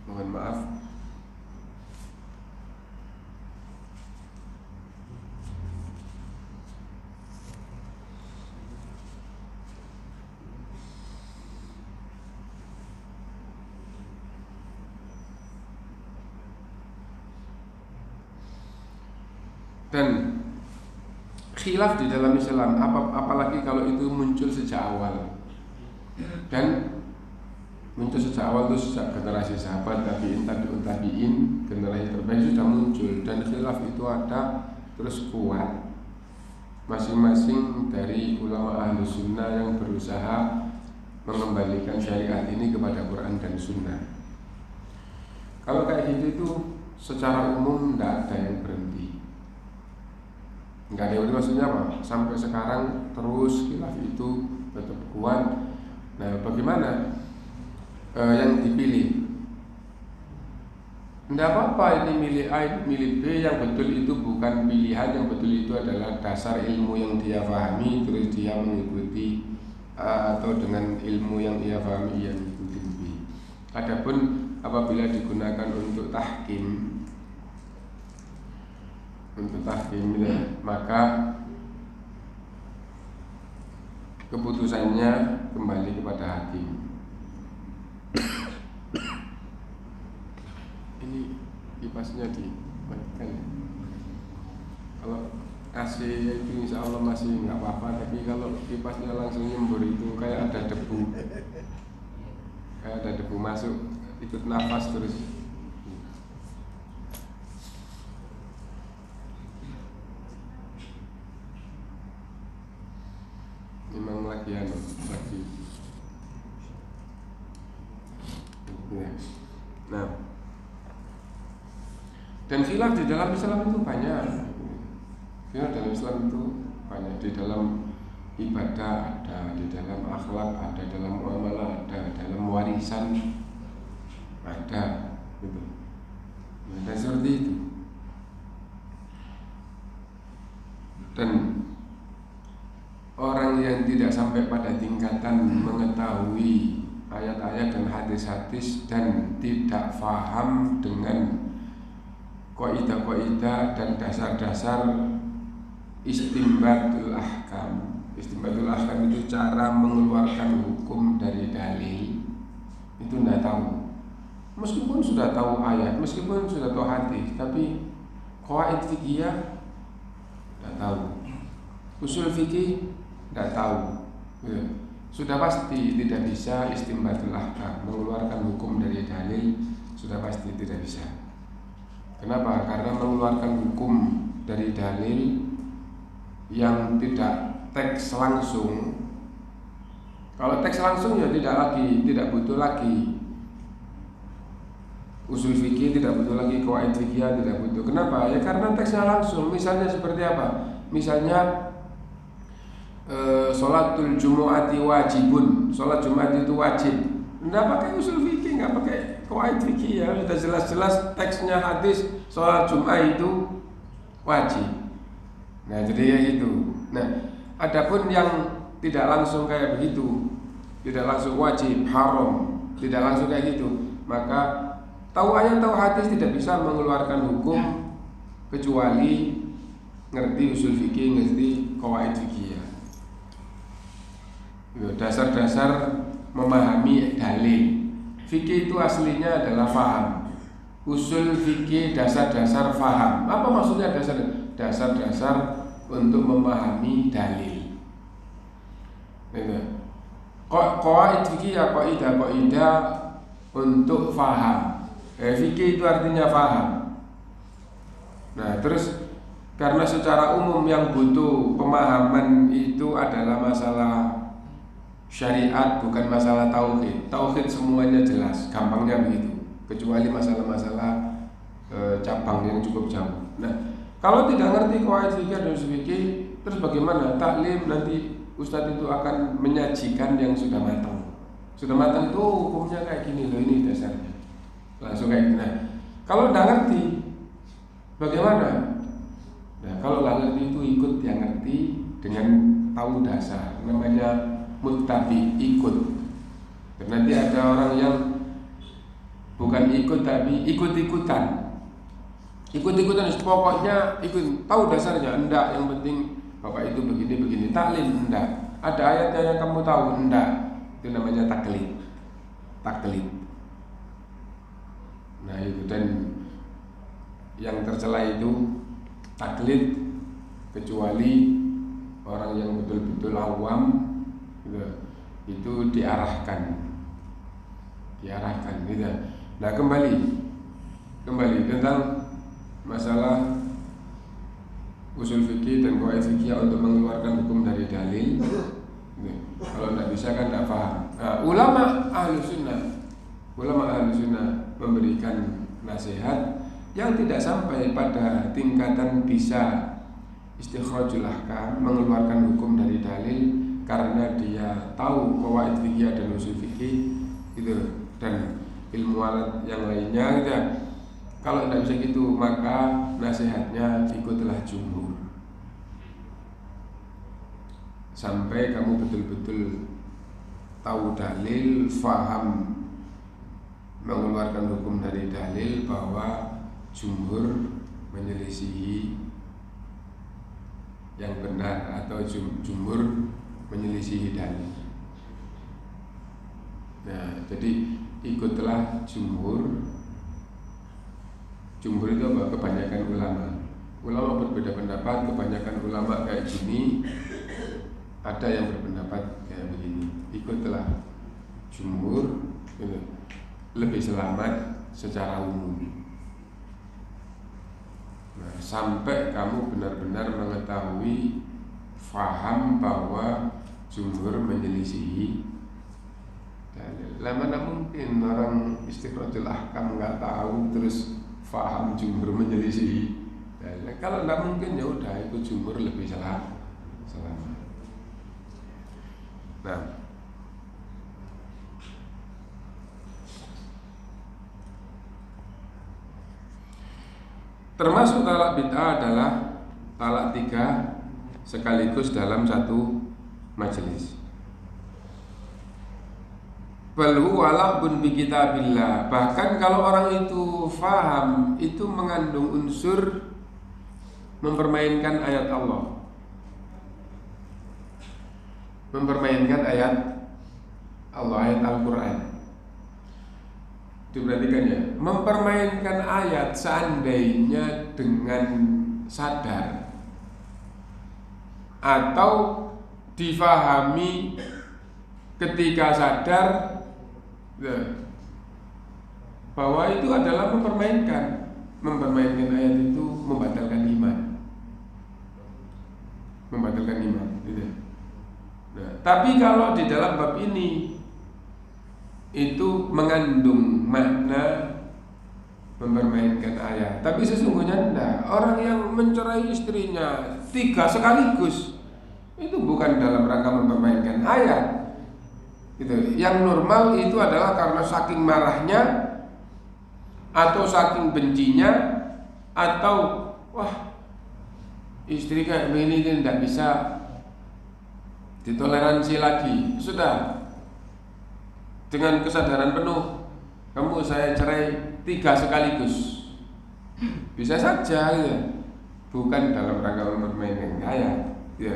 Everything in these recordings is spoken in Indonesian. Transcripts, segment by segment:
Mohon maaf. Dan khilaf di dalam Islam, apalagi kalau itu muncul sejak awal. Dan muncul sejak awal itu sejak generasi sahabat, tabi'in, tabi'ut tabi'in, generasi terbaik sudah muncul. Dan khilaf itu ada terus kuat. Masing-masing dari ulama ahlu sunnah yang berusaha mengembalikan syariat ini kepada Quran dan sunnah. Kalau kayak gitu itu secara umum tidak ada yang berhenti. Enggak ada yang berhenti maksudnya apa? Sampai sekarang terus khilaf itu tetap kuat. Nah, bagaimana yang dipilih? Tidak apa-apa ini milih A, ini milih B. Yang betul itu bukan pilihan, yang betul itu adalah dasar ilmu yang dia pahami, terus dia mengikuti atau dengan ilmu yang dia pahami yang mengikuti B. Adapun apabila digunakan untuk tahkim, maka keputusannya kembali kepada hakim. Ini kipasnya dimatikan. Kalau AC itu insya Allah masih nggak apa-apa, tapi kalau kipasnya langsung nyembur itu kayak ada debu, masuk, ikut nafas terus. Memang lagi ya. Nah, dan khilaf di dalam Islam itu banyak. Khilaf dalam Islam itu banyak, di dalam ibadah ada, di dalam akhlak ada, dalam muamalah ada, dalam warisan ada, gitu. Dan seperti itu. Dan orang yang tidak sampai pada tingkatan mengetahui ayat-ayat dan hadis-hadis dan tidak faham dengan kaidah-kaidah dan dasar-dasar istinbatul ahkam. Istinbatul ahkam itu cara mengeluarkan hukum dari dalil. Itu tidak tahu. Meskipun sudah tahu ayat, meskipun sudah tahu hadis, tapi qawaid fikih tidak tahu. Usul fikih tidak tahu. Sudah pasti tidak bisa istinbatul ahkam, mengeluarkan hukum dari dalil, sudah pasti tidak bisa. Kenapa? Karena mengeluarkan hukum dari dalil yang tidak teks langsung. Kalau teks langsung ya tidak butuh lagi usul fikih, tidak butuh lagi qawaid fikih, tidak butuh. Kenapa? Ya karena teksnya langsung. Misalnya seperti apa? Misalnya sholatul jumu'ati wajibun, sholat Jumat itu wajib. Tidak pakai usul fikih, nggak pakai qawaid fikih, ya sudah jelas-jelas teksnya hadis sholat Jumat itu wajib. Nah jadi ya itu. Nah adapun yang tidak langsung kayak begitu, tidak langsung wajib, haram, tidak langsung kayak gitu, maka tahu ayat tahu hadis tidak bisa mengeluarkan hukum kecuali ngerti usul fikih, ngerti qawaid fikih, ya. Dasar-dasar memahami dalil. Fikih itu aslinya adalah faham. Usul fikih dasar-dasar faham. Apa maksudnya dasar? Dasar-dasar untuk memahami dalil. Qawaid fikih ya kaidah untuk faham. Fikih itu artinya faham. Nah, terus karena secara umum yang butuh pemahaman itu adalah masalah syariat, bukan masalah tauhid. Tauhid semuanya jelas, gampangnya begitu. Kecuali masalah-masalah cabang yang cukup jauh. Nah, kalau tidak ngerti qawaid fikih dan usul fikih, terus bagaimana? Taklim nanti ustadz itu akan menyajikan yang sudah matang. Sudah matang itu hukumnya kayak gini loh, ini dasarnya. Langsung kayak gini. Nah, kalau tidak ngerti, bagaimana? Nah, kalau tidak ngerti itu ikut yang ngerti dengan tahu dasar. Namanya muttabi, ikut. Dan nanti ada orang yang bukan bukan ikut tapi ikut-ikutan. Ikut-ikutan pokoknya ikut, tahu dasarnya enggak, yang penting bapak itu begini taklim enggak. Ada ayatnya yang kamu tahu enggak. Itu namanya taklid. Nah itu, dan yang tercela itu taklid kecuali orang yang betul-betul awam gitu, itu diarahkan gitu. Nah kembali tentang masalah usul fikih dan qawaid fikih untuk mengeluarkan hukum dari dalil. Kalau tidak bisa kan tidak paham. Nah, ulama ahlu sunnah memberikan nasihat yang tidak sampai pada tingkatan bisa istikhrajul ahkam, mengeluarkan hukum dari dalil karena dia tahu qawaid fikih dan usul fikih gitu, dan ilmu alat yang lainnya gitu. Kalau tidak bisa gitu, maka nasihatnya ikutlah jumhur sampai kamu betul-betul tahu dalil, faham mengeluarkan hukum dari dalil, bahwa jumhur menyelisihi yang benar atau jumhur menyelisihi dalil. Nah, jadi ikutlah jumhur. Jumhur itu apa? Kebanyakan ulama. Ulama berbeda pendapat, kebanyakan ulama kayak gini, ada yang berpendapat kayak begini. Ikutlah jumhur, lebih selamat secara umum. Nah, sampai kamu benar-benar mengetahui, faham bahwa jumhur menyelisihi dalil. Lah mana mungkin orang istikhrajul ahkam nggak tahu terus faham jumhur menyelisihi dalil. Kalau nggak mungkin ya udah ikut jumhur lebih selamat. Nah, termasuk talak bid'ah adalah talak 3 sekaligus dalam satu majelis. Bal huwa la'bun bi kitabillah. Bahkan kalau orang itu faham, itu mengandung unsur mempermainkan ayat Allah, mempermainkan ayat Allah, ayat Al-Quran. Diperhatikan ya, mempermainkan ayat seandainya dengan sadar atau difahami ketika sadar bahwa itu adalah mempermainkan ayat itu membatalkan iman, gitu. Nah, tapi kalau di dalam bab ini itu mengandung makna mempermainkan ayat, tapi sesungguhnya tidak. Orang yang mencerai istrinya 3 sekaligus itu bukan dalam rangka mempermainkan ayat. Gitu. Yang normal itu adalah karena saking marahnya atau saking bencinya, atau wah istri kayak begini tidak bisa ditoleransi lagi. Sudah dengan kesadaran penuh, kamu saya cerai 3 sekaligus. Bisa saja ya. Bukan dalam rangka mempermainkan ayat ya.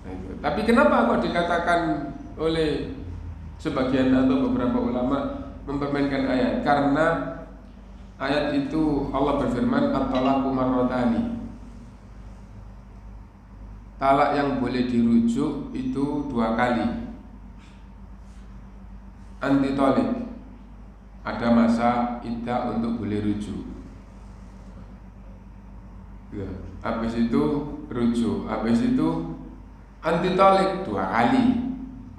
Nah, itu. Tapi kenapa kok dikatakan oleh sebagian atau beberapa ulama mempermainkan ayat? Karena ayat itu Allah berfirman at-talaqu marratani. Talak yang boleh dirujuk itu 2 kali. Antitolik, ada masa iddah untuk boleh rujuk ya. Habis itu rujuk, habis itu antitolik 2 kali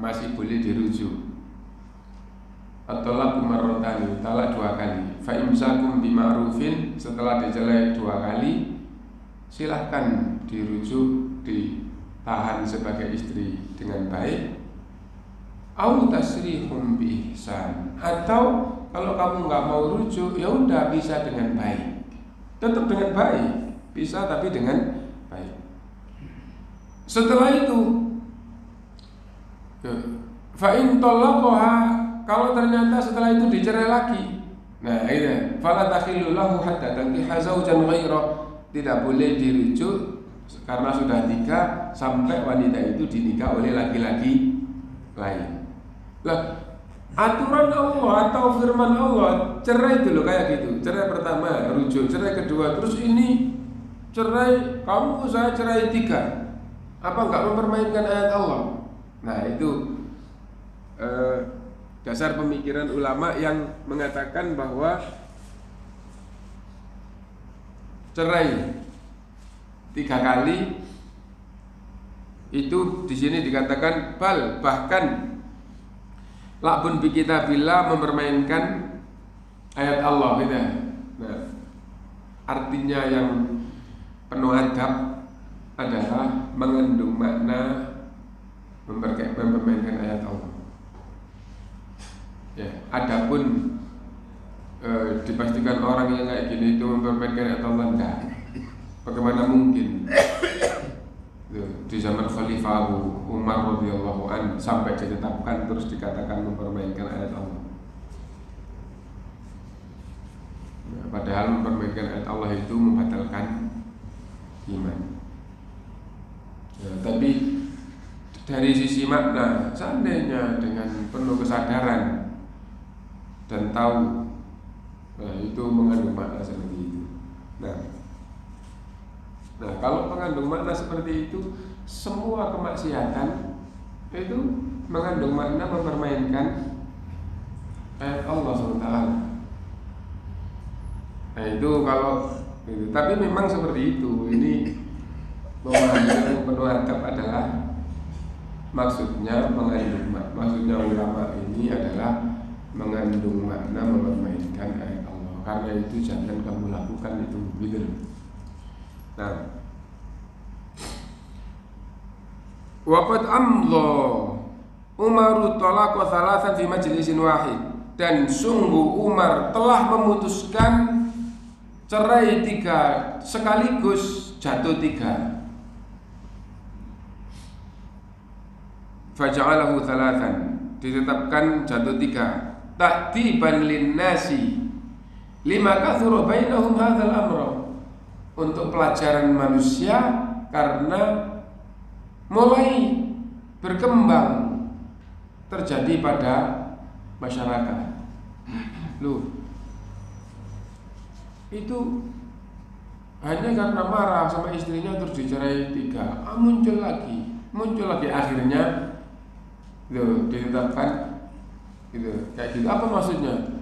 masih boleh dirujuk. At-talaqu marratani, talak 2 kali. Fa imsakum bima'rufin, setelah dicerai 2 kali silahkan dirujuk, ditahan sebagai istri dengan baik. Au tasrihum bi ihsan, atau kalau kamu nggak mau rujuk, ya udah bisa dengan baik, tetap dengan baik, bisa tapi dengan baik. Setelah itu, fa in talaqaha, kalau ternyata setelah itu dicerai lagi, Nah, ini fala takhillu lahu hatta tankiha zawjan ghairah. Tidak boleh dirujuk karena sudah nikah sampai wanita itu dinikah oleh laki-laki lain. Lah, aturan Allah atau firman Allah, cerai dulu kayak gitu. Cerai pertama rujuk, cerai kedua, terus ini cerai, kamu saya cerai tiga. Apa enggak mempermainkan ayat Allah? Nah, itu dasar pemikiran ulama yang mengatakan bahwa cerai 3 kali itu di sini dikatakan bahkan lakbun bi kitabillah mempermainkan ayat Allah gitu. Nah, artinya yang penuh adab adalah mengandung makna mempermainkan ayat Allah. Ya, adapun dipastikan orang yang kayak gini itu mempermainkan ayat Allah enggak. Bagaimana mungkin? Di zaman Khalifah Umar radhiyallahu an sampai ditetapkan terus dikatakan mempermainkan ayat Allah. Nah, padahal mempermainkan ayat Allah itu membatalkan iman. Ya, tapi dari sisi makna, seandainya dengan penuh kesadaran dan tahu, nah, itu mengandung makna seperti itu. Nah, kalau mengandung makna seperti itu, semua kemaksiatan itu mengandung makna mempermainkan ayat Allah SWT. Nah, itu kalau itu. Tapi memang seperti itu. Ini memahami yang penuh adab adalah maksudnya ulama ini adalah mengandung makna mempermainkan ayat Allah. Karena itu jangan kamu lakukan itu gitu. Nah, waqad amdha Umaru talaq wa thalathan fi majlisin wahid. Dan sungguh Umar telah memutuskan cerai 3 sekaligus jatuh 3. Faja'alahu thalathan, ditetapkan jatuh 3. Ta'tiban linnasi lima kathura bainahum hadzal amra. Untuk pelajaran manusia karena mulai berkembang terjadi pada masyarakat. Loh, itu hanya karena marah sama istrinya terus dicerai 3. Muncul lagi akhirnya loh, ditetapkan gitu. Kayak gitu. Apa maksudnya?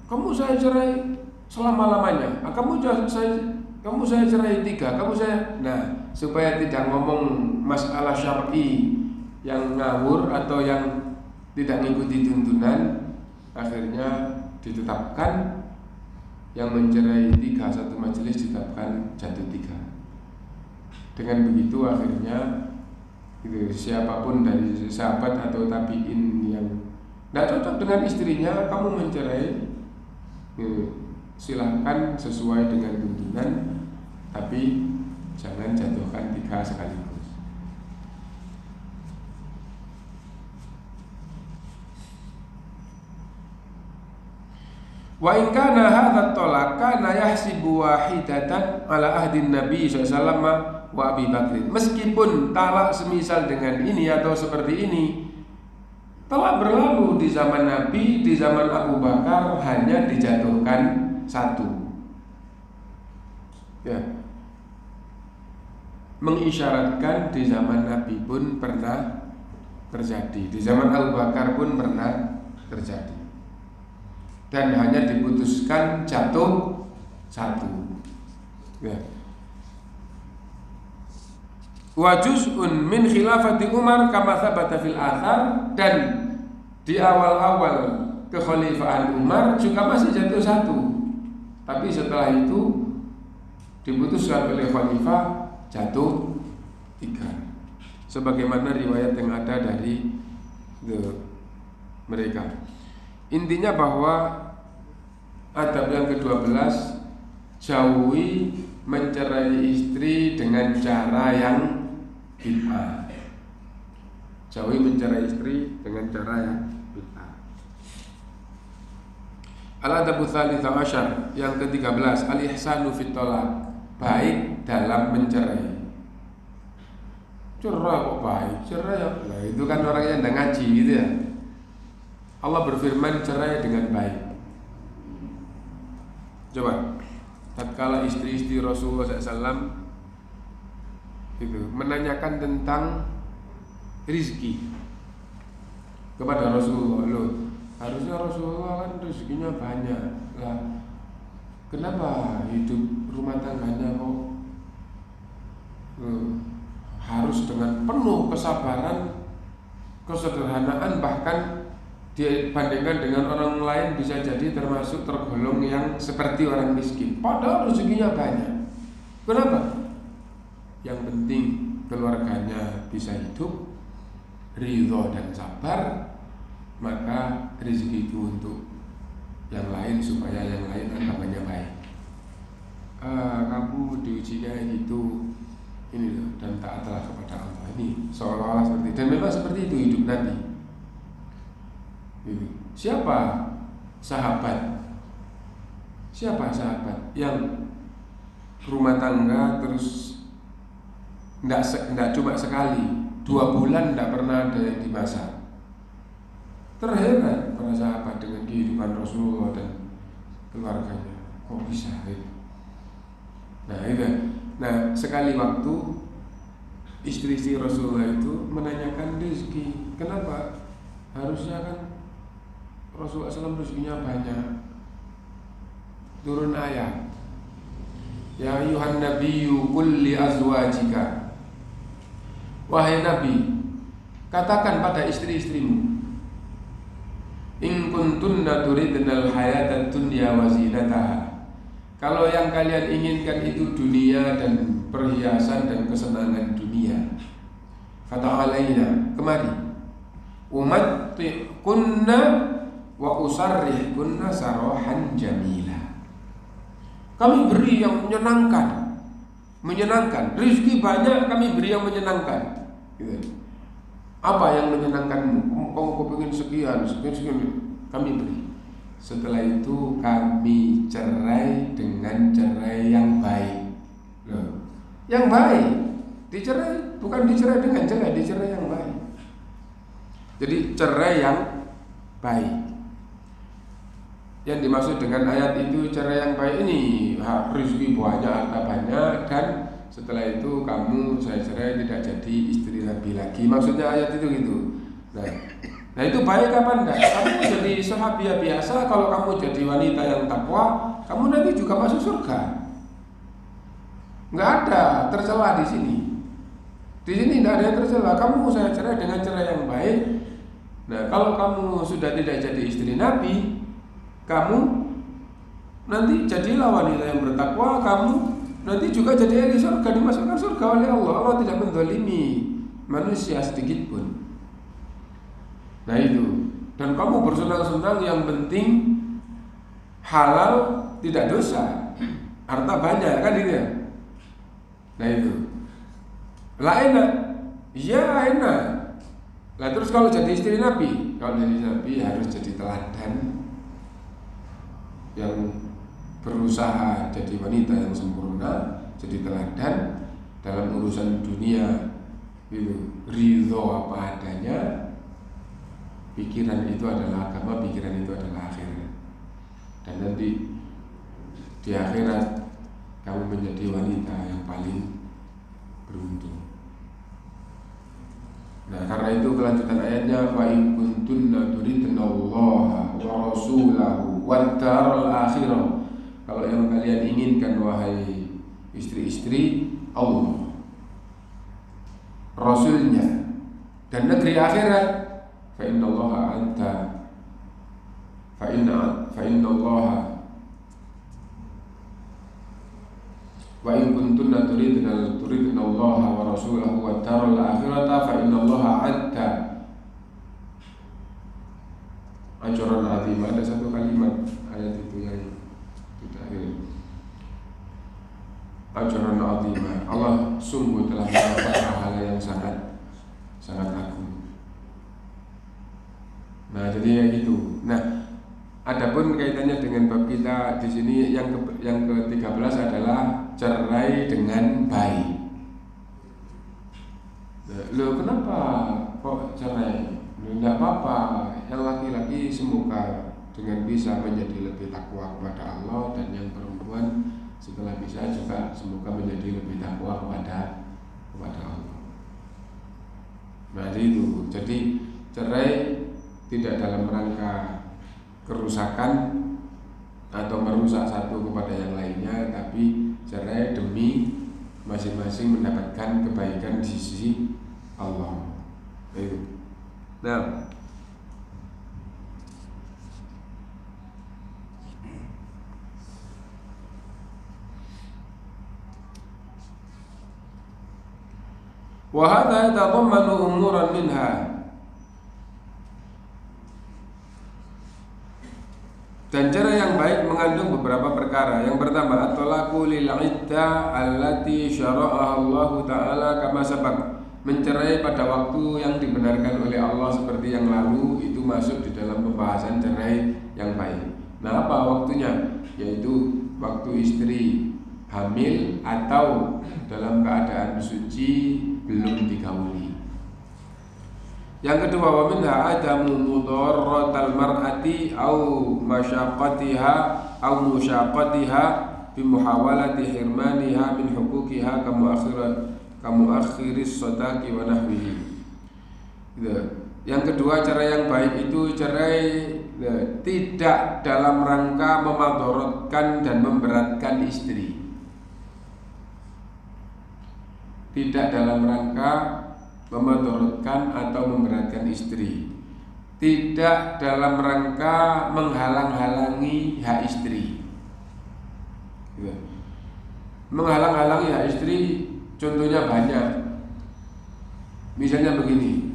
Kamu saya cerai selama-lamanya. Kamu saya cerai 3, kamu saya. Nah, supaya tidak ngomong masalah syar'i yang ngawur atau yang tidak mengikuti tuntunan, akhirnya ditetapkan yang mencerai 3 satu majelis ditetapkan jatuh 3. Dengan begitu akhirnya gitu, siapapun dari sahabat atau tabi'in yang tidak cocok dengan istrinya, kamu mencerai gitu, silahkan sesuai dengan tuntunan, tapi jangan jatuhkan 3 sekaligus. Wa in kana hadha talaq kana yahsibu wahidatan ala ahdin Nabi sallallahu alaihi wasallam wa Abi Bakr. Meskipun talak semisal dengan ini atau seperti ini telah berlalu di zaman Nabi, di zaman Abu Bakar hanya dijatuhkan 1. Ya. Mengisyaratkan di zaman Nabi pun pernah terjadi, di zaman Abu Bakar pun pernah terjadi, dan hanya diputuskan jatuh 1. Ya. Wa juz'un min khilafati Umar kama thabata fil athar. Dan di awal-awal kekhalifahan Umar juga masih jatuh 1. Tapi setelah itu diputuskan oleh khalifah jatuh 3. Sebagaimana riwayat yang ada dari mereka. Intinya bahwa adab yang ke-12, jauhi mencerai istri dengan cara yang bid'ah. Jauhi mencerai istri dengan cara yang bid'ah. Al-adabu tsalitsa asyar, yang ke-13, al-ihsanu fit thalaq, baik dalam mencerai. Cerai kok baik? Cerai ya? Nah, itu kan orang yang tidak ngaji gitu ya. Allah berfirman cerai dengan baik. Coba, tatkala istri-istri Rasulullah SAW itu menanyakan tentang rizki kepada Rasulullah, loh harusnya Rasulullah kan rezekinya banyak lah, kenapa hidup rumah tangganya kok harus dengan penuh kesabaran, kesederhanaan, bahkan dibandingkan dengan orang lain bisa jadi termasuk tergolong yang seperti orang miskin, padahal rezekinya banyak. Kenapa? Yang penting keluarganya bisa hidup, ridho dan sabar, maka rezeki itu untuk yang lain supaya yang lain agamanya baik. Kamu diuji kayak gitu, ini loh, dan taatlah kepada Allah. Ini seolah-olah seperti, dan memang seperti itu hidup Nabi. Ini. Siapa sahabat? Siapa sahabat yang rumah tangga terus tidak cuma sekali, 2 bulan tidak pernah ada yang dimasak? Terheran para sahabat dengan kehidupan Rasulullah dan keluarganya. Kok bisa gitu? Nah itu. Nah sekali waktu istri-istri Rasulullah itu menanyakan rezeki. Kenapa? Harusnya kan Rasulullah SAW rezekinya banyak. Turun ayat, ya ayuhan nabiyyu qul li azwajika, wahai Nabi, katakan pada istri-istrimu, in kuntunna turidnal hayatad dunya wa zinataha, kalau yang kalian inginkan itu dunia dan perhiasan dan kesenangan dunia, fata'alaina, kemari, umatti'kunna wa usarrihkunna sarahan jamila, kami beri yang menyenangkan, rezeki banyak, kami beri yang menyenangkan. Gitu. Apa yang menyenangkanmu? Kamu kepingin sekian, kami beri. Setelah itu kami cerai dengan cerai yang baik. Loh, yang baik, dicerai bukan dicerai dengan cerai, dicerai yang baik. Jadi cerai yang baik. Yang dimaksud dengan ayat itu cerai yang baik ini, rezeki banyak, harta banyak, dan setelah itu kamu saya cerai tidak jadi istri Nabi lagi. Maksudnya ayat itu gitu. Nah itu baik apa enggak? Kamu jadi sahabiah biasa, kalau kamu jadi wanita yang takwa, kamu nanti juga masuk surga. Enggak ada tercela di sini. Di sini tidak ada yang tercela. Kamu saya cerai dengan cerai yang baik. Nah kalau kamu sudah tidak jadi istri Nabi, kamu nanti jadilah wanita yang bertakwa, kamu nanti juga jadi ahli surga, dimasukkan surga oleh Allah. Allah tidak menzalimi manusia sedikit pun. Nah itu. Dan kamu bersenang-senang, yang penting halal, tidak dosa, harta banyak, kan itu ya. Nah itu. Lah enak. Ya enak. Lah terus kalau jadi istri Nabi, harus jadi teladan, yang berusaha jadi wanita yang sempurna, jadi teladan dalam urusan dunia itu, ridho apa adanya, pikiran itu adalah agama, pikiran itu adalah akhirat, dan nanti di akhirat kamu menjadi wanita yang paling beruntung. Nah karena itu kelanjutan ayatnya, fa in kuntunna turidnallaha wa rasulahu wad daral akhirah, kalau yang kalian inginkan wahai istri-istri Allah, Rasulnya, dan negeri akhirat, fa innallaha anta fa innallaha wa in kuntunna turidnallaha wa rasulahu wad daral akhirata fa innallaha a'adda ajran 'azima. Ada satu kalimat ayat itu yang tidak ajran 'azima, Allah sungguh telah mendapat pahala yang sangat agung. Nah jadi ya gitu. Nah adapun Adapun kaitannya dengan bab kita di sini yang ke-13 adalah cerai dengan baik. Loh, kenapa kok cerai? Tidak apa-apa, yang laki-laki semoga dengan bisa menjadi lebih takwa kepada Allah, dan yang perempuan setelah bisa juga semoga menjadi lebih takwa kepada Allah. Nah itu, jadi cerai tidak dalam rangka kerusakan atau merusak satu kepada yang lainnya, tapi cerai demi masing-masing mendapatkan kebaikan di sisi Allah. Itu. Nah, wa hadha yatadammanu umuran minha. Dan cara yang baik mengandung beberapa perkara. Yang pertama, at-talaqu lil iddah allati syara'aha Allah Ta'ala kama sabaq. Mencerai pada waktu yang dibenarkan oleh Allah seperti yang lalu, itu masuk di dalam pembahasan cerai yang baik. Nah, apa waktunya? Yaitu waktu istri hamil atau dalam keadaan suci belum digauli. Yang kedua, wa minha adamu mudarratal mar'ati au masyaqqatiha au musyaqqatiha bi muhawalati hirmaniha min huquqiha kamu akhiris sadaqi wa nahwihi. Yang kedua, cara yang baik itu cerai tidak dalam rangka memadorotkan dan memberatkan istri. Tidak dalam rangka memadorotkan atau memberatkan istri. Tidak dalam rangka menghalang-halangi hak istri. Menghalang-halangi hak istri contohnya banyak. Misalnya begini,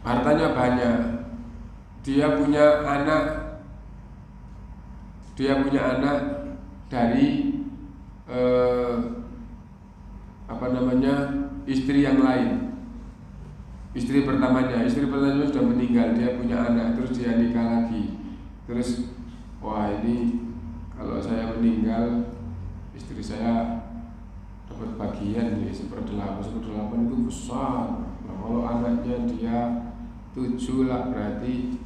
hartanya banyak, dia punya anak dari istri yang lain. Istri pertamanya sudah meninggal, dia punya anak, terus dia nikah lagi. Terus, wah ini kalau saya meninggal, istri saya dapat bagian nih 1/8 itu besar. Nah, kalau anaknya dia 7 lah, berarti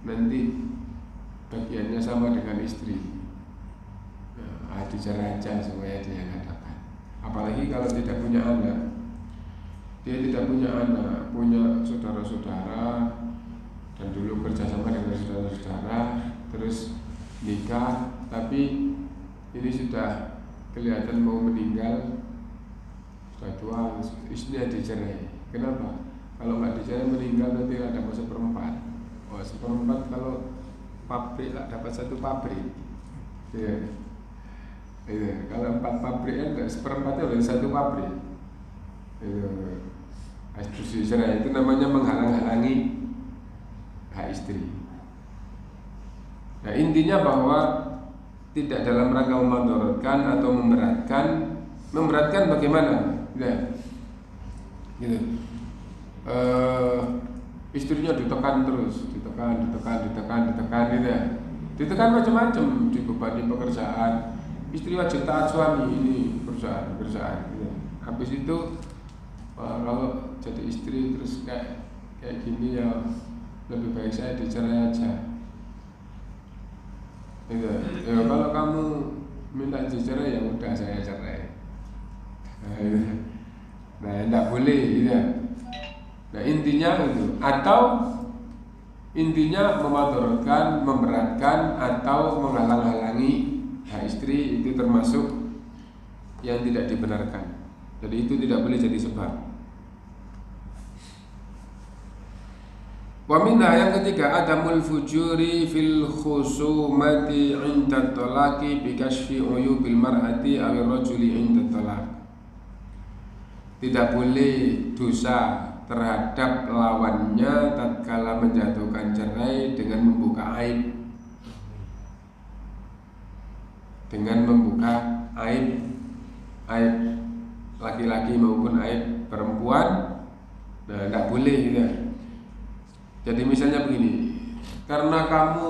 nanti bagiannya sama dengan istri. Nah, dicerai aja supaya dia nggak dapat. Apalagi kalau tidak punya anak. Dia tidak punya anak, punya saudara-saudara, dan dulu kerjasama dengan saudara-saudara, terus nikah, tapi ini sudah kelihatan mau meninggal, sudah tua, istrinya dicerai. Kenapa? Kalau nggak dicerai meninggal nanti ada seperempat. Oh, seperempat kalau pabrik lah dapat 1 pabrik. Ya. Ya. Kalau 4 pabrik kan seperempatnya oleh 1 pabrik. Ya. Cerai itu namanya menghalang-halangi hak istri. Nah, intinya bahwa tidak dalam rangka memadorotkan atau memberatkan. Memberatkan bagaimana? Ya. Gitu. Istrinya ditekan terus, ditekan gitu ya. Ditekan macam-macam, dibebani pekerjaan. Istri wajib taat suami, ini pekerjaan gitu. Habis itu kalau jadi istri terus kayak gini ya, lebih baik saya dicerai aja. Gitu. Ya, kalau kamu minta dicerai ya udah saya cerai. Nah, tidak boleh gitu. Nah, intinya itu. Atau intinya memadorotkan, memberatkan atau menghalang-halangi hak istri, itu termasuk yang tidak dibenarkan. Jadi itu tidak boleh jadi sebab. Wa minha, yang ketiga, adamul fujuri fil khusumati 'inda talaqi bi kashfi uyubil mar'ati aw ar-rajuli 'inda talaq. Tidak boleh dosa terhadap lawannya tatkala menjatuhkan cerai dengan membuka aib. Dengan membuka aib laki-laki maupun aib perempuan. Nah, tidak boleh gitu. Jadi misalnya begini, karena kamu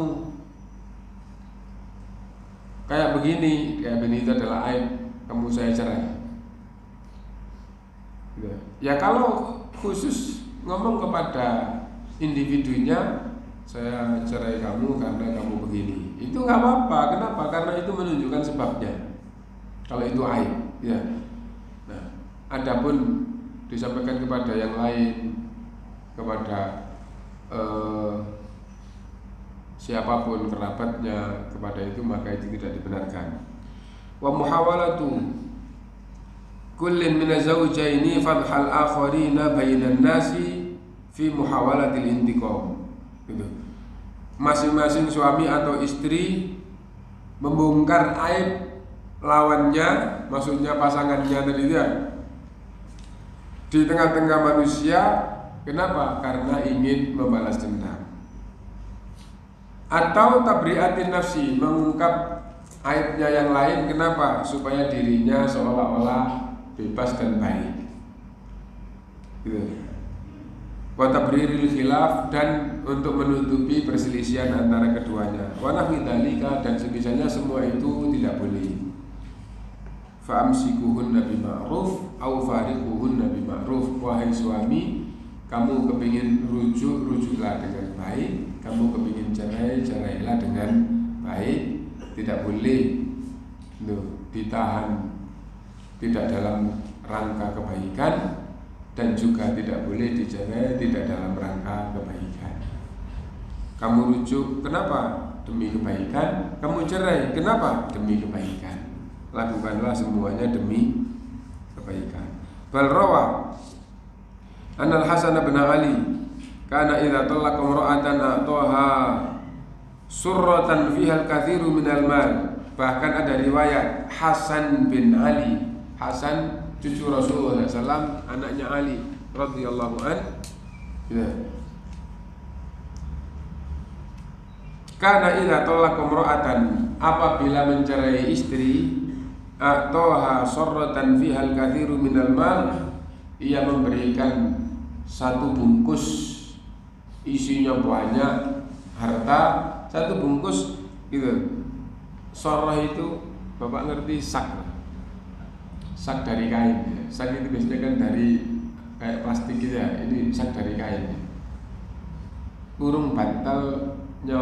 kayak begini itu adalah aib, kamu saya cerai. Ya kalau khusus ngomong kepada individunya, saya cerai kamu karena kamu begini, itu nggak apa-apa. Kenapa? Karena itu menunjukkan sebabnya. Kalau itu aib, ya. Nah, adapun disampaikan kepada yang lain, kepada siapapun kerabatnya, kepada itu, maka itu tidak dibenarkan. Wa muhawalatu kullin min az-zawjaini fadhal akharina bainan nasi fi muhawalatil intiqam. Gitu. Masing-masing suami atau istri membongkar aib lawannya, maksudnya pasangannya tadi ya, di tengah-tengah manusia. Kenapa? Karena ingin membalas dendam. Atau tabriatin nafsi, mengungkap aibnya yang lain. Kenapa? Supaya dirinya seolah-olah bebas dan baik. Gitu. Wa tabriril khilaf, dan untuk menutupi perselisihan antara keduanya. Wa nahwi dzalika, dan semisalnya semua itu tidak boleh. Fa amsikuhunna bima'ruf au fariquhunna bima'ruf. Wahai suami, kamu kepingin rujuk, rujuklah dengan baik. Kamu kepingin cerai, cerailah dengan baik. Tidak boleh ditahan, tidak dalam rangka kebaikan, dan juga tidak boleh dicerai tidak dalam rangka kebaikan. Kamu rujuk, kenapa? Demi kebaikan. Kamu cerai, kenapa? Demi kebaikan. Lakukanlah semuanya demi kebaikan. Bal rawa Anal Hasan bin Ali kana idza talaqa imra'atan a'taha surratan fiha al-katsiru minal mal. Bahkan ada riwayat Hasan bin Ali, Hasan cucu Rasulullah SAW, anaknya Ali radhiyallahu an. Ya. Kana idza talaqa imra'atan, apabila mencerai istri, a'taha surratan fiha al-katsiru minal mal, ia memberikan satu bungkus isinya banyak harta, satu bungkus gitu. Sorroh itu Bapak ngerti sak dari kain. Sak itu biasanya kan dari kayak plastik gitu ya. Ini sak dari kain. Burung bantalnya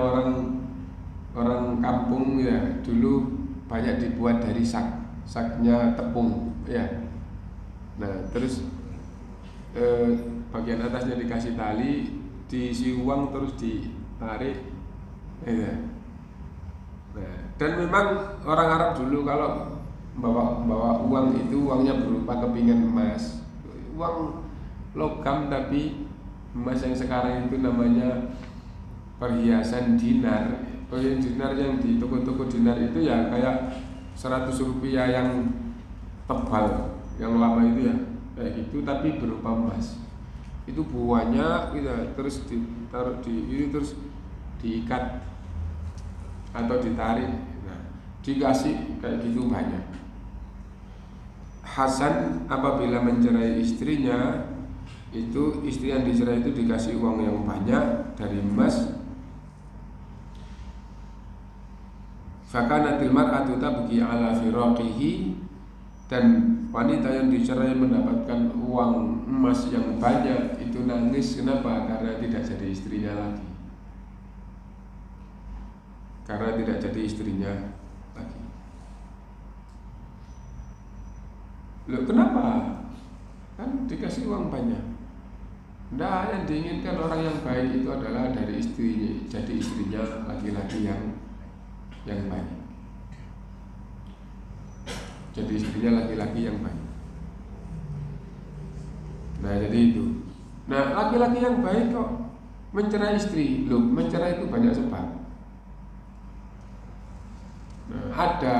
orang kampung ya, dulu banyak dibuat dari saknya tepung ya. Nah terus bagian atasnya dikasih tali, diisi uang, terus ditarik ya. Nah, dan memang orang Arab dulu kalau bawa uang itu, uangnya berupa kepingan emas, uang logam tapi emas yang sekarang itu namanya perhiasan dinar. Perhiasan dinar yang di toko-toko dinar itu ya kayak 100 rupiah yang tebal, yang lama itu ya kayak gitu, tapi berupa emas. Itu buahnya gitu, terus ditaruh ini, terus diikat atau ditarik. Nah, dikasih kayak gitu banyak. Hasan apabila mencerai istrinya, itu istri yang dicerai itu dikasih uang yang banyak dari emas. Fakanatil mar'atu tabki ala firaqihi, dan wanita yang dicerai mendapatkan uang emas yang banyak itu nangis. Kenapa? Karena tidak jadi istrinya lagi. Karena tidak jadi istrinya lagi. Loh kenapa? Kan dikasih uang banyak. Nah, yang diinginkan orang yang baik itu adalah dari istrinya, jadi istrinya laki-laki yang baik. Jadi istrinya laki-laki yang baik. Nah jadi itu. Nah laki-laki yang baik kok mencerai istri. Loh, mencerai itu banyak sebab. Nah, ada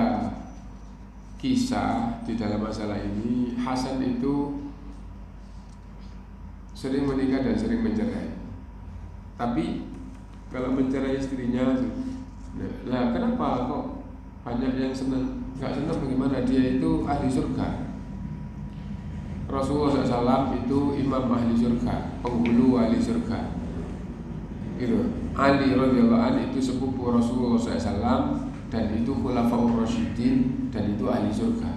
kisah di dalam masalah ini. Hasan itu sering menikah dan sering mencerai. Tapi kalau mencerai istrinya, nah kenapa kok banyak yang senang? Gak senang bagaimana? Dia itu ahli surga. Rasulullah SAW itu imam ahli surga, penghulu ahli surga. Gitu. Ali radhiyallahu anhu itu sepupu Rasulullah SAW dan itu khulafaur rasyidin dan itu ahli surga.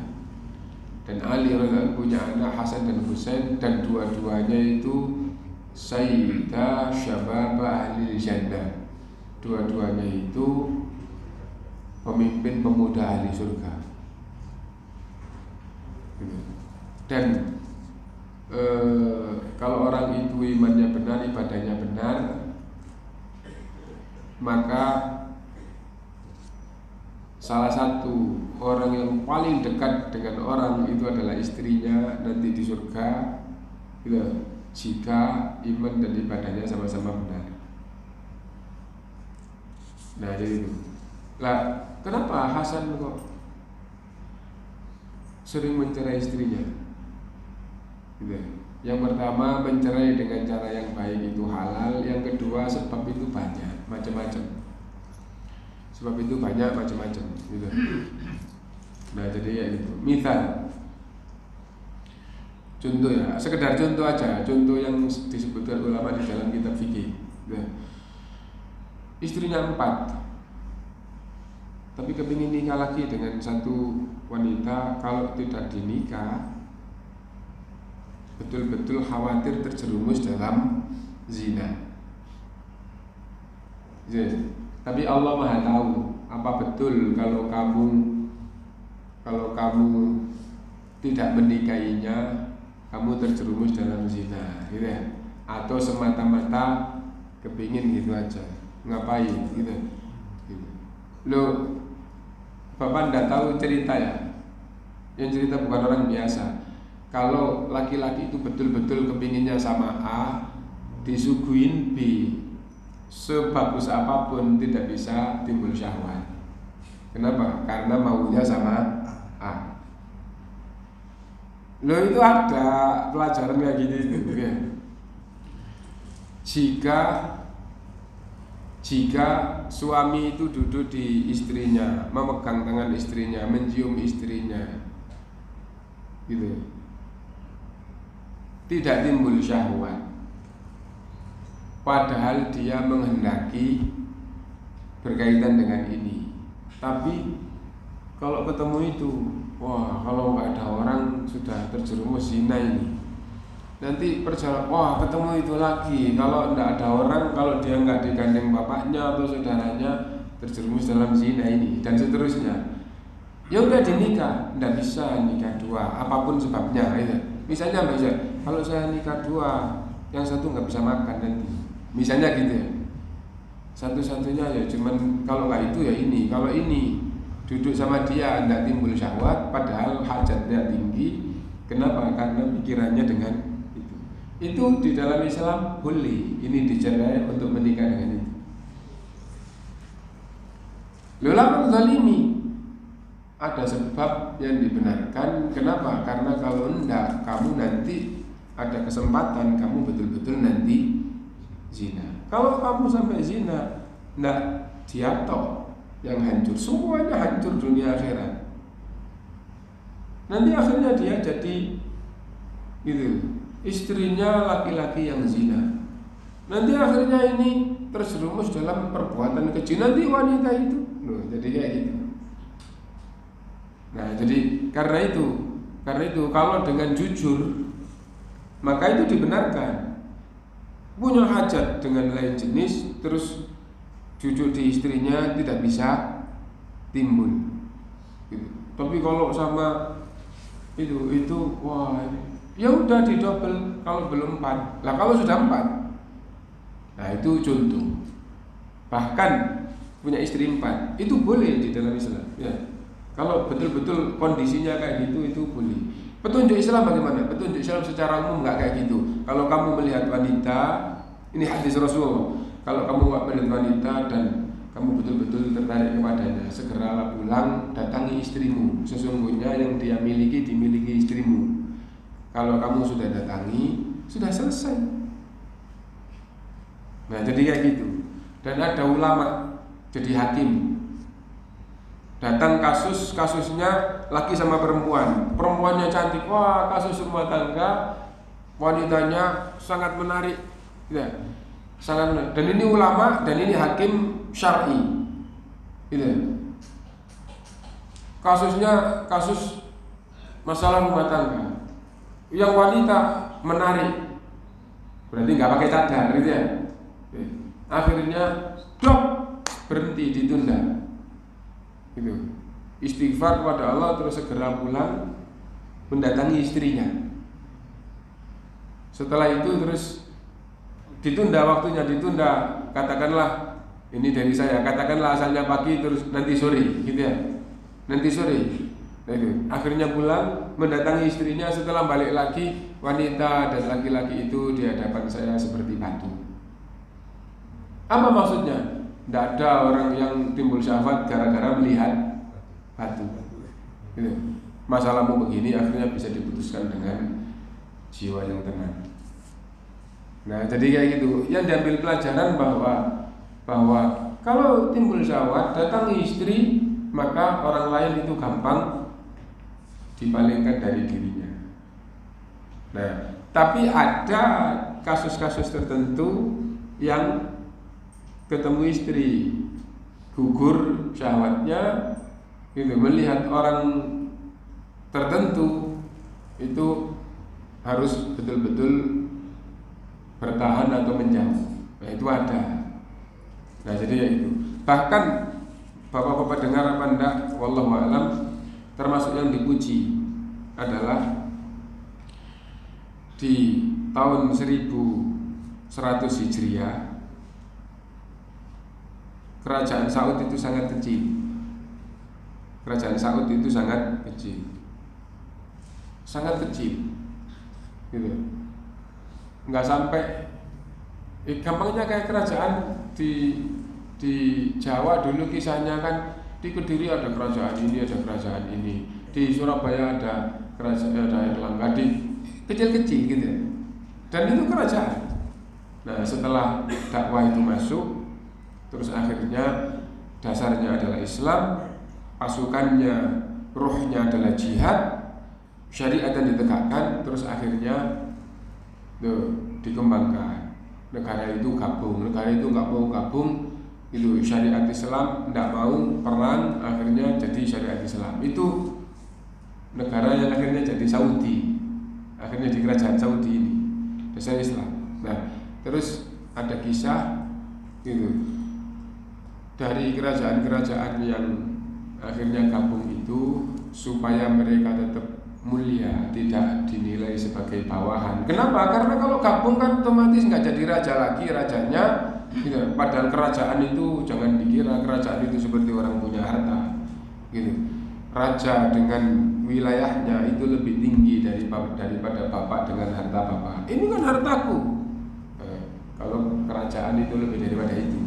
Dan Ali radhiyallahu anhu punya anak Hasan dan Husain dan dua-duanya itu sayyida syabab ahli jannah. Dua-duanya itu pemimpin pemuda ahli surga. Dan kalau orang itu imannya benar, ibadahnya benar, maka salah satu orang yang paling dekat dengan orang itu adalah istrinya nanti di surga, gitu, jika iman dan ibadahnya sama-sama benar. Nah jadi itu. Lah, kenapa Hasan kok sering mencerai istrinya? Gitu. Yang pertama, mencerai dengan cara yang baik itu halal. Yang kedua, sebab itu banyak, macam-macam. Sebab itu banyak macam-macam, gitu. Nah, jadi ya itu. Misal, contoh ya, sekedar contoh aja, contoh yang disebutkan ulama di dalam kitab fikih. Gitu. Istrinya 4, tapi kepingin nikah lagi dengan satu wanita. Kalau tidak dinikah, betul-betul khawatir terjerumus dalam zina. Yes. Tapi Allah Maha tahu apa betul kalau kamu tidak menikahinya, kamu terjerumus dalam zina, gitu ya? Atau semata-mata kepingin gitu aja, ngapain gitu. Lo Bapak tidak tahu cerita ya? Yang cerita bukan orang biasa. Kalau laki-laki itu betul-betul kepinginnya sama A, disuguhin B, sebagus apapun tidak bisa timbul syahwat. Kenapa? Karena maunya sama A. Loh, itu ada pelajaran kayak gitu ya. Jika suami itu duduk di istrinya, memegang tangan istrinya, mencium istrinya, gitu, tidak timbul syahwat, padahal dia menghendaki berkaitan dengan ini. Tapi kalau ketemu itu, wah, kalau nggak ada orang sudah terjerumus zina ini. Nanti perjalanan, wah, ketemu itu lagi. Kalau tidak ada orang, kalau dia nggak digandeng bapaknya atau saudaranya, terjerumus dalam zina ini, dan seterusnya. Ya udah dinikah, tidak bisa nikah dua, apapun sebabnya. Ya. Misalnya kalau saya nikah dua, yang satu nggak bisa makan nanti. Misalnya gitu ya. Satu-satunya ya cuman kalau nggak itu ya ini. Kalau ini duduk sama dia tidak timbul syahwat, padahal hajatnya tinggi. Kenapa? Karena pikirannya dengan itu di dalam Islam boleh ini dicerai untuk menikah dengan itu. Ulama zalimi ada sebab yang dibenarkan. Kenapa? Karena kalau enggak, kamu nanti ada kesempatan kamu betul-betul nanti zina. Kalau kamu sampai zina, enggak jatuh yang hancur, semuanya hancur dunia akhirat. Nanti akhirnya dia jadi gitu, istrinya laki-laki yang zina. Nanti akhirnya ini terjerumus dalam perbuatan keji. Nanti wanita itu, loh, jadi kayak gitu. Nah, jadi karena itu kalau dengan jujur, maka itu dibenarkan. Punya hajat dengan lain jenis, terus jujur di istrinya tidak bisa timbul. Gitu. Tapi kalau sama itu wah, ya udah didobel kalau belum 4. Lah kalau sudah 4, nah itu contoh. Bahkan punya istri 4 itu boleh di dalam Islam. Ya, kalau betul-betul kondisinya kayak gitu itu boleh. Petunjuk Islam bagaimana? Petunjuk Islam secara umum nggak kayak gitu. Kalau kamu melihat wanita, ini hadis Rasul. Kalau kamu melihat wanita dan kamu betul-betul tertarik kepadanya, segeralah pulang, datangi istrimu. Sesungguhnya yang dia miliki dimiliki istrimu. Kalau kamu sudah datangi, sudah selesai. Nah, jadi kayak gitu. Dan ada ulama jadi hakim. Datang kasusnya laki sama perempuan. Perempuannya cantik, wah, kasus rumah tangga. Wanitanya sangat menarik. Ya. sangat. Dan ini ulama dan ini hakim syar'i. Gitu. Kasusnya kasus masalah rumah tangga. Yang wanita menarik, berarti nggak pakai cadar, gitu ya. Akhirnya berhenti, ditunda. Gitu. Istighfar kepada Allah, terus segera pulang mendatangi istrinya. Setelah itu terus ditunda, waktunya ditunda. Katakanlah ini dari saya, katakanlah asalnya pagi terus nanti sore, gitu ya. Nanti sore. Nah itu. Akhirnya pulang mendatangi istrinya, setelah balik lagi wanita dan laki-laki itu di hadapan saya seperti batu. Apa maksudnya? Tidak ada orang yang timbul syahwat gara-gara melihat batu. Gitu. Masalahmu begini, akhirnya bisa diputuskan dengan jiwa yang tenang. Nah, jadi kayak gitu. Yang diambil pelajaran bahwa kalau timbul syahwat datangi istri, maka orang lain itu gampang dipalingkan dari dirinya. Nah, tapi ada kasus-kasus tertentu yang ketemu istri gugur syahwatnya, gitu, melihat orang tertentu itu harus betul-betul bertahan atau menjauh. Nah, itu ada. Nah, jadi ya itu. Bahkan bapak-bapak dengar apa enggak, wallahu a'lam, termasuk yang dipuji adalah di tahun 1100 Hijriah Kerajaan Saud itu sangat kecil. Kerajaan Saud itu sangat kecil. Sangat kecil. Gitu. Enggak sampai gampangnya kayak kerajaan di Jawa dulu kisahnya kan, di Kediri ada kerajaan ini, ada kerajaan ini. Di Surabaya ada kerajaan, ada Erlangga, kecil-kecil gitu. Dan itu kerajaan. Nah, setelah dakwah itu masuk, terus akhirnya dasarnya adalah Islam, pasukannya, ruhnya adalah jihad, syariat yang ditegakkan, terus akhirnya dikembangkan. Negara itu gabung, negara itu nggak mau gabung, itu syariat Islam tidak mau perang, akhirnya jadi syariat Islam. Itu negara yang akhirnya jadi Saudi, akhirnya di kerajaan Saudi ini, dasar Islam. Nah, terus ada kisah gitu. Dari kerajaan-kerajaan yang akhirnya gabung itu, supaya mereka tetap mulia, tidak dinilai sebagai bawahan. Kenapa? Karena kalau gabung kan otomatis nggak jadi raja lagi, rajanya. Gitu. Padahal kerajaan itu jangan dikira kerajaan itu seperti orang punya harta. Gitu. Raja dengan wilayahnya itu lebih tinggi daripada bapak dengan harta bapak. Ini kan hartaku. Kalau kerajaan itu lebih daripada itu.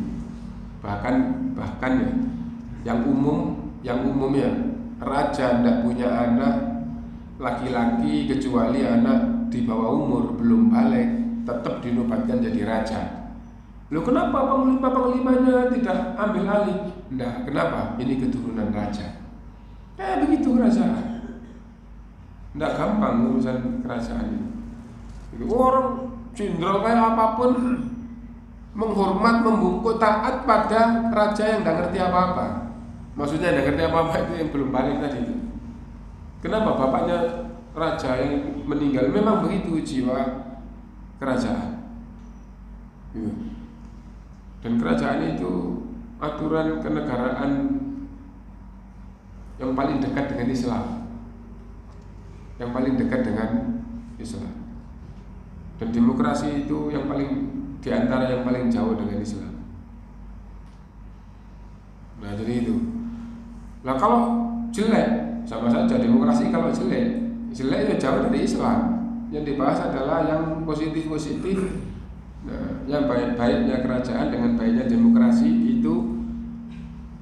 Bahkan ya, yang umum ya, raja tidak punya anak laki-laki kecuali anak di bawah umur belum balik, tetap dinobatkan jadi raja. Loh, kenapa panglimanya tidak ambil alih? Nah, kenapa? Ini keturunan raja. Begitu kerajaan. Tidak gampang urusan kerajaan ini. Orang jenderal kayak apapun menghormat, membungkuk, taat pada raja yang tidak ngerti apa-apa. Maksudnya tidak ngerti apa-apa itu yang belum balik tadi itu. Kenapa bapaknya raja yang meninggal? Memang begitu jiwa kerajaan. Dan kerajaan itu aturan kenegaraan yang paling dekat dengan Islam, yang paling dekat dengan Islam. Dan demokrasi itu yang paling diantara yang paling jauh dengan Islam. Nah, jadi itu. Nah, kalau jelek sama saja demokrasi. Kalau jelek ya jauh dari Islam. Yang dibahas adalah yang positif. Nah, yang baik-baiknya kerajaan dengan baiknya demokrasi itu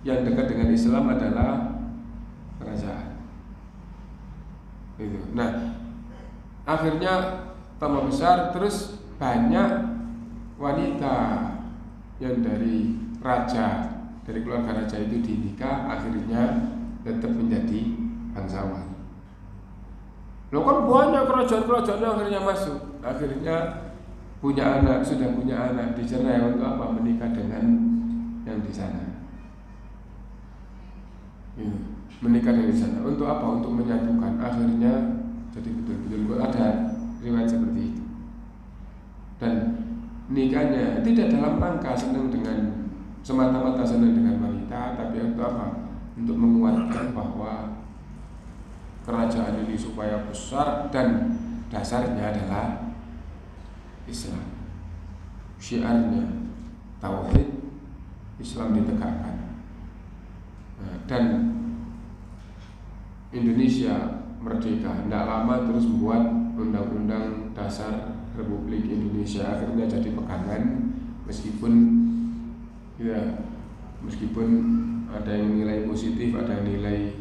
yang dekat dengan Islam adalah kerajaan. Itu. Nah, akhirnya tambah besar, terus banyak wanita yang dari raja, dari keluarga raja itu dinikah, akhirnya tetap menjadi bangsawan. Loh, kan banyak kerajaan-kerajaan yang akhirnya masuk. Akhirnya punya anak, sudah punya anak, dicerai untuk apa? Menikah dengan yang di sana. Ya, menikah dengan di sana untuk apa? Untuk menyatukan. Akhirnya jadi betul-betul ada riwayat seperti itu. Dan nikahnya tidak dalam rangka senang dengan semata-mata senang dengan wanita, tapi untuk apa? Untuk menguatkan bahwa kerajaan ini supaya besar dan dasarnya adalah Islam. Syiarnya tauhid, Islam ditegakkan. Nah, dan Indonesia merdeka, tidak lama terus membuat Undang-Undang Dasar Republik Indonesia, akhirnya jadi pegangan meskipun ada yang nilai positif, ada yang nilai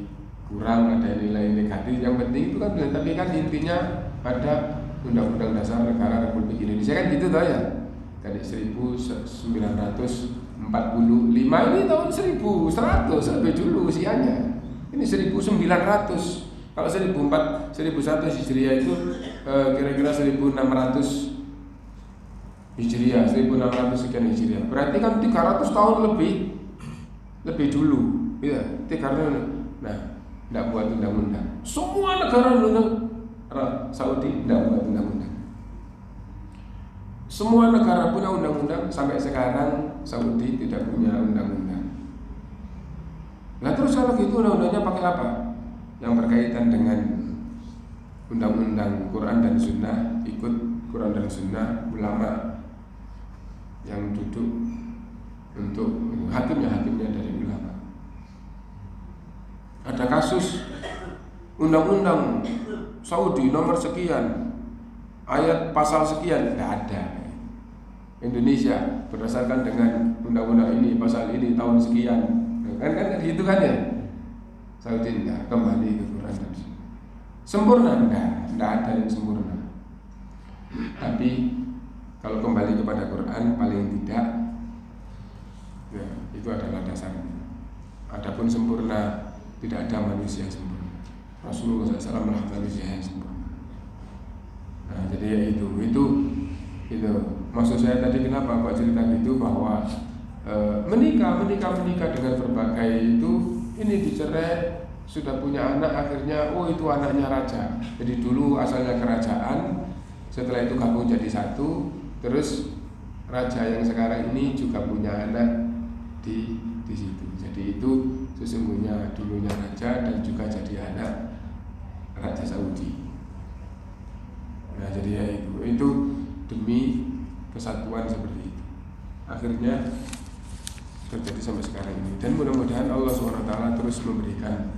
kurang, ada yang nilai negatif. Yang penting itu kan, tapi kan intinya ada Undang-Undang Dasar Negara Republik Indonesia kan gitu toh ya. Dari 1945 ini tahun 1100 lebih dulu usianya. Ini 1900. Kalau 1001 Hijriah itu kira-kira 1600 Hijriah, 1600 sekian Hijriah. Berarti kan 300 tahun lebih dulu. Ya, 300. Nah, tidak buat undang-undang. Semua negara Saudi tidak buat undang-undang. Semua negara punya undang-undang, sampai sekarang Saudi tidak punya undang-undang. Nah terus kalau gitu undang-undangnya pakai apa? Yang berkaitan dengan undang-undang Quran dan Sunnah, ikut Quran dan Sunnah, ulama yang duduk untuk hakimnya dari ulama. Ada kasus undang-undang Saudi nomor sekian, ayat pasal sekian, tidak ada. Indonesia berdasarkan dengan undang-undang ini, pasal ini tahun sekian, kan gitu kan ya. Saudi tidak kembali ke Quran dan Sunnah. Sempurna tidak ada yang sempurna. Tapi kalau kembali kepada Quran paling tidak, ya, itu adalah dasarnya. Adapun sempurna, tidak ada manusia sempurna. Rasulullah SAW adalah manusia yang sempurna. Nah, jadi ya itu. Maksud saya tadi kenapa Pak cerita itu bahwa menikah dengan berbagai itu, ini dicerai, sudah punya anak, akhirnya itu anaknya raja. Jadi dulu asalnya kerajaan, setelah itu gabung jadi satu, terus raja yang sekarang ini juga punya anak di situ. Jadi itu sesungguhnya dulunya raja dan juga jadi anak Raja Saudi. Nah, jadi ya itu demi kesatuan seperti itu. Akhirnya terjadi sampai sekarang ini, dan mudah-mudahan Allah SWT terus memberikan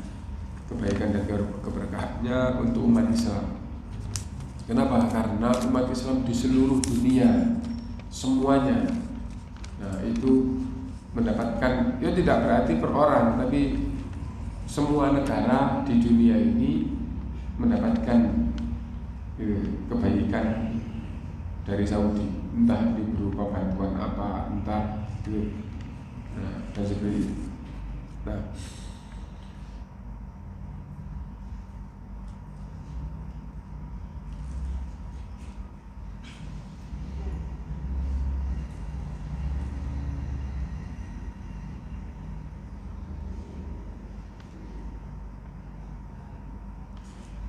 kebaikan dan keberkahannya untuk umat Islam. Kenapa? Karena umat Islam di seluruh dunia semuanya, nah itu mendapatkan, ya tidak berarti per orang, tapi semua negara di dunia ini mendapatkan kebaikan dari Saudi, entah di berupa bantuan apa, entah dan seperti itu. Nah,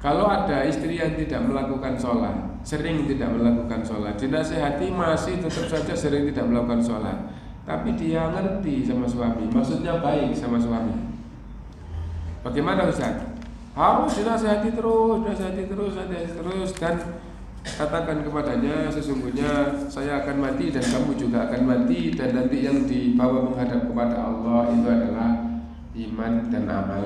kalau ada istri yang tidak melakukan sholat, sering tidak melakukan sholat, dinasihati masih tetap saja sering tidak melakukan sholat, tapi dia ngerti sama suami, maksudnya baik sama suami. Bagaimana Ustaz? Harus dinasihati terus dan katakan kepadanya, sesungguhnya saya akan mati dan kamu juga akan mati, dan nanti yang dibawa menghadap kepada Allah itu adalah iman dan amal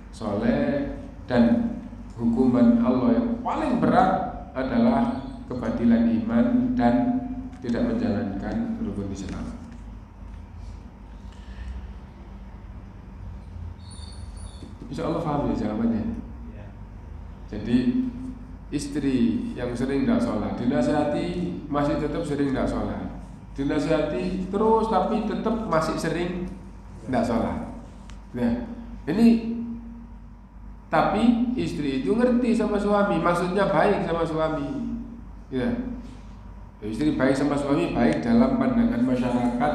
soleh, dan hukuman Allah yang paling berat adalah kebatilan iman dan tidak menjalankan rukun Islam. Insya Allah paham ya jawabannya. Jadi istri yang sering tidak sholat, dinasihati masih tetap sering tidak sholat, dinasihati terus tapi tetap masih sering tidak sholat. Nah, ini tapi istri itu ngerti sama suami, maksudnya baik sama suami, ya. Istri baik sama suami baik dalam pandangan masyarakat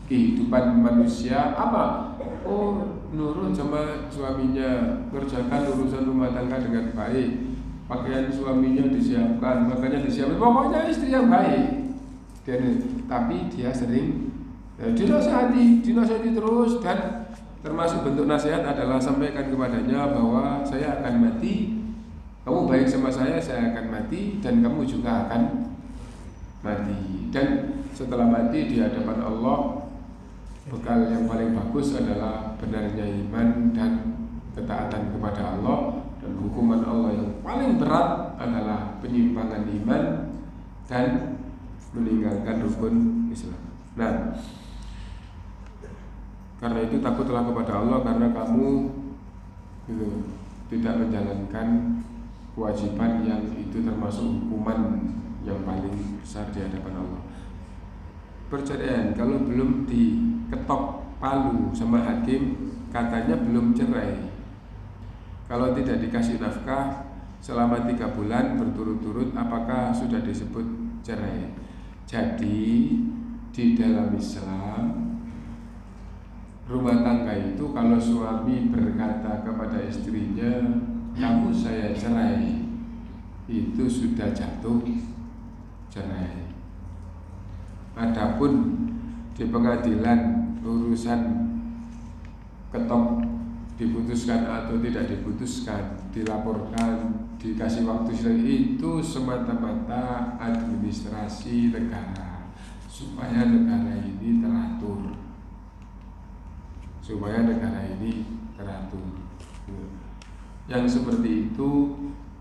kehidupan manusia apa? Oh, nurut sama suaminya, kerjakan urusan rumah tangga dengan baik, pakaian suaminya disiapkan, makanya disiapkan, pokoknya istri yang baik. Tapi dia sering dinasihati terus, dan termasuk bentuk nasihat adalah sampaikan kepadanya bahwa saya akan mati, kamu baik sama saya akan mati, dan kamu juga akan mati. Dan setelah mati di hadapan Allah, bekal yang paling bagus adalah benarnya iman dan ketaatan kepada Allah, dan hukuman Allah yang paling berat adalah penyimpangan iman dan meninggalkan rukun Islam. Nah, karena itu takutlah kepada Allah, karena kamu tidak menjalankan kewajiban yang itu termasuk hukuman yang paling besar di hadapan Allah. Perceraian kalau belum diketok palu sama hakim, katanya belum cerai. Kalau tidak dikasih nafkah selama 3 bulan berturut-turut, apakah sudah disebut cerai? Jadi di dalam Islam, rumah tangga itu kalau suami berkata kepada istrinya, kamu saya cerai, itu sudah jatuh cerai. Adapun di pengadilan urusan ketok diputuskan atau tidak diputuskan, dilaporkan, dikasih waktu itu semata-mata administrasi negara, supaya negara ini teratur, Yang seperti itu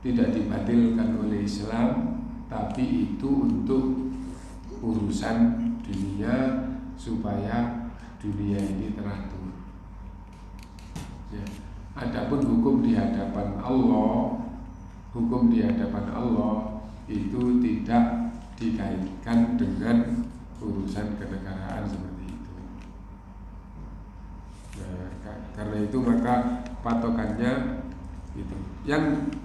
tidak dibatalkan oleh Islam, tapi itu untuk urusan dunia, supaya dunia ini teratur. Ya. Adapun hukum di hadapan Allah itu tidak dikaitkan dengan urusan kenegaraan seperti itu. Nah, karena itu maka patokannya itu. Yang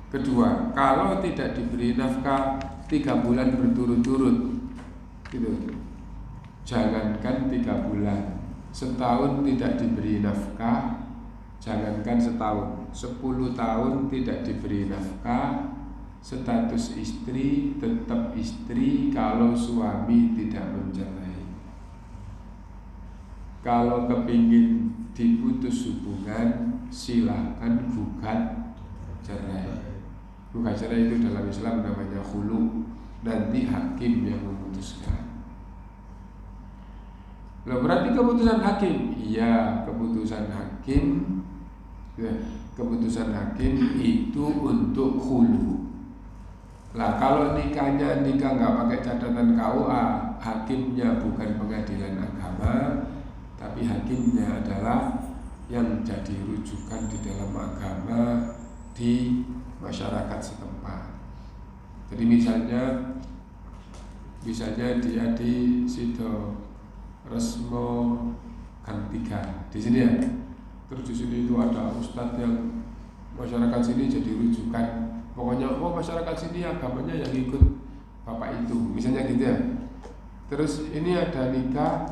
kedua, kalau tidak diberi nafkah 3 bulan berturut-turut, gitu. Jangankan 3 bulan, setahun tidak diberi nafkah, jangankan setahun, 10 tahun tidak diberi nafkah, status istri tetap istri kalau suami tidak mencerai. Kalau kepingin diputus hubungan, silakan gugat cerai. Gugat cerai itu dalam Islam namanya khulu. Nanti hakim yang memutuskan. Loh, berarti keputusan hakim? Iya, keputusan hakim. Ya, keputusan hakim itu untuk khulu. Lah kalau nikah nggak pakai catatan KUA, hakimnya bukan pengadilan agama, tapi hakimnya adalah yang jadi rujukan di dalam agama di masyarakat setempat. Jadi misalnya dia di Sido Resmo Gang 3 di sini ya. Terus di sini itu ada ustadz yang masyarakat sini jadi rujukan. Pokoknya masyarakat sini agamanya yang ikut bapak itu, misalnya gitu ya. Terus ini ada nikah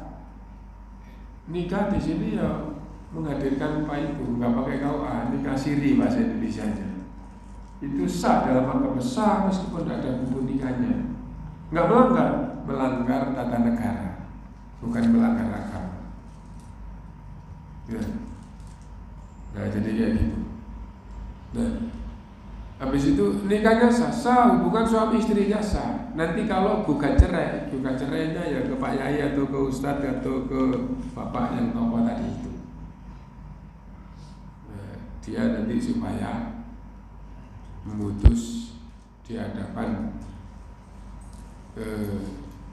di sini ya menghadirkan pak itu, nggak pakai KUA, nikah siri bahasa Indonesianya. Itu sah dalam agama, sah meskipun tidak ada buku nikahnya. Nggak melanggar tata negara, bukan melanggar agama. Ya. Nah jadi kayak gitu. Nah, habis itu nikahnya sah, hubungan suami istrinya sah. Nanti kalau gugat cerainya ya ke Pak Yai atau ke Ustadz atau ke bapak yang tokoh tadi itu. Nah, dia nanti supaya memutus di hadapan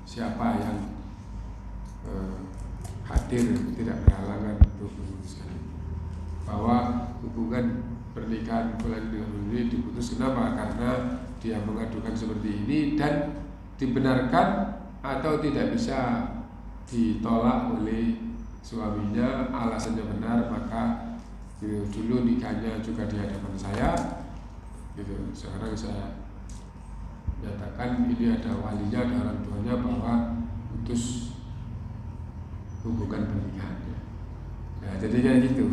siapa yang hadir tidak berhalangan untuk memutuskan bahwa hubungan pernikahan bulan ini diputus. Kenapa? Karena dia mengadukan seperti ini dan dibenarkan atau tidak bisa ditolak oleh suaminya, alasannya benar, maka dulu nikahnya juga di hadapan saya gitu. Sekarang saya nyatakan ini ada walinya, ada orang tuanya bahwa putus hubungan pernikahannya. Nah, jadi kayak gitu.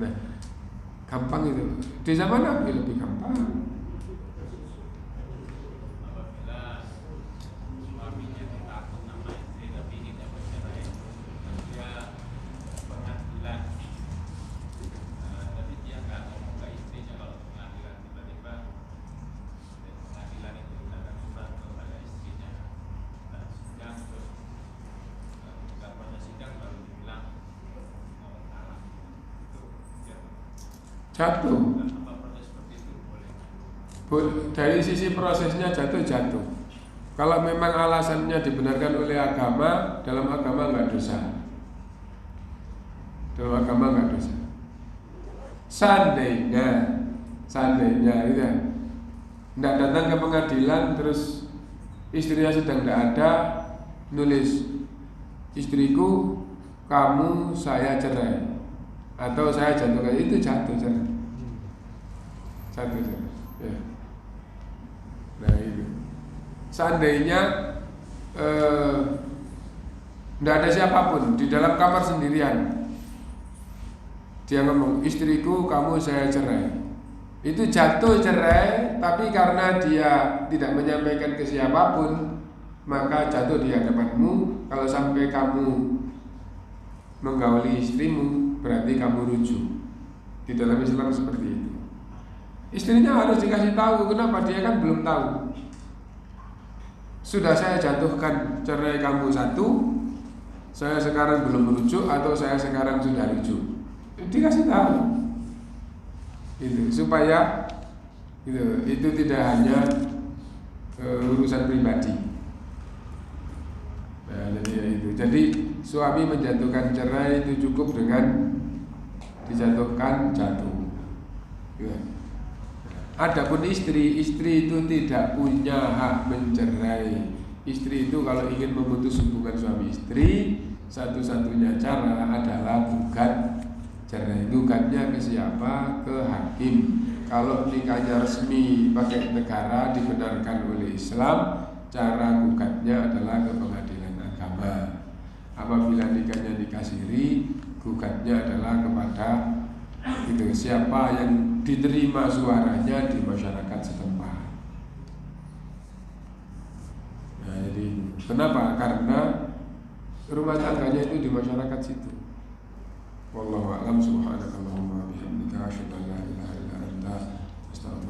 Nah, gampang itu. Di zaman Nabi lebih gampang. Jatuh. Dari sisi prosesnya jatuh. Kalau memang alasannya dibenarkan oleh agama, dalam agama nggak dosa. Dalam agama nggak dosa. Seandainya gitu ya, nggak datang ke pengadilan terus istrinya sedang tidak ada, nulis istriku kamu saya cerai atau saya jatuhkan, itu jatuh ya. Nah itu seandainya tidak ada siapapun di dalam kamar sendirian, dia ngomong istriku kamu saya cerai, itu jatuh cerai. Tapi karena dia tidak menyampaikan ke siapapun, maka jatuh di hadapanmu. Kalau sampai kamu menggauli istrimu, berarti kamu rujuk. Di dalam Islam seperti itu. Istrinya harus dikasih tahu. Kenapa? Dia kan belum tahu. Sudah saya jatuhkan cerai kamu satu, saya sekarang belum merujuk atau saya sekarang sudah rujuk. Dikasih tahu. Itu supaya itu tidak hanya urusan pribadi. Nah, jadi suami menjatuhkan cerai itu cukup dengan dijatuhkan jatuh. Ya. Adapun istri itu tidak punya hak mencerai. Istri itu kalau ingin memutus hubungan suami istri, satu-satunya cara adalah gugat cerai. Gugatnya ke siapa? Ke hakim. Kalau nikahnya resmi pakai negara dibenarkan oleh Islam, cara gugatnya adalah ke pengadilan agama. Apabila nikahnya nikah siri, gugatnya adalah kepada itu siapa yang diterima suaranya di masyarakat setempat. Nah, jadi kenapa? Karena rumah tangganya itu di masyarakat situ. Wallahu a'lam. Subhanakallahumma wa bihamdika asyhadu an la ilaha illa anta astaghfiruka